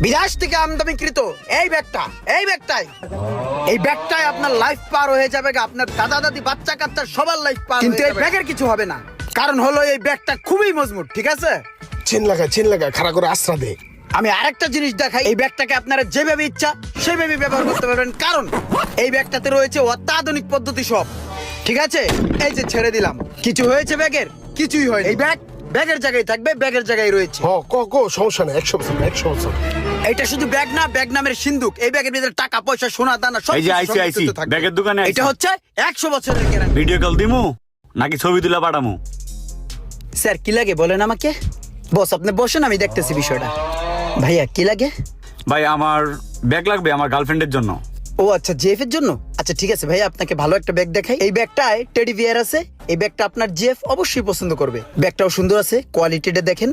বিদেশ থেকে আমদানিকৃত এই ব্যাগটাই আপনার লাইফ পার হয়ে যাবে, আপনার দাদা দাদি বাচ্চা কাচ্চা সবার লাইফ পার, কিন্তু এই ব্যাগের কিছু হবে না। কারণ হলো এই ব্যাগটা খুবই মজবুত, ঠিক আছে? চেন লাগা খাড়া করে আশ্রা দে। আমি আরেকটা জিনিস দেখাই, এই ব্যাগটাকে আপনারা যেভাবে ইচ্ছা সেভাবে ব্যবহার করতে পারবেন, কারণ এই ব্যাগটাতে রয়েছে অত্যাধুনিক পদ্ধতি সব, ঠিক আছে? এই যে ছেড়ে দিলাম, কিছু হয়েছে ব্যাগের? কিছুই হয়। এই ব্যাগের জায়গায় থাকবে, ব্যাগের জায়গায় রয়েছে। সমস্যা নেই, 100%। এটা শুধু ব্যাগ না, ব্যাগ নামের সিন্ধুক। এই ব্যাগের ভিতরে টাকা পয়সা সোনা দানা সব এই যে আইসি ব্যাগের দোকানে এটা হচ্ছে 100 বছরের গ্যারান্টি। ভিডিও কল দিমু নাকি ছবি তুলে পাঠামু? স্যার কি লাগে বলেন আমাকে? বস আপনি বসেন, আমি দেখতেছি বিষয়টা। ভাইয়া কি লাগে? ভাই আমার ব্যাগ লাগবে আমার গার্লফ্রেন্ডের জন্য। ও আচ্ছা, জেএফ এর জন্য। আচ্ছা ঠিক আছে ভাইয়া, আপনাকে ভালো একটা ব্যাগ দেখাই। এই ব্যাগটায় টেডি বিয়ার আছে। এই ব্যাগটা আপনার জেএফ অবশ্যই পছন্দ করবে। ব্যাগটাও সুন্দর আছে, কোয়ালিটিটা দেখেন।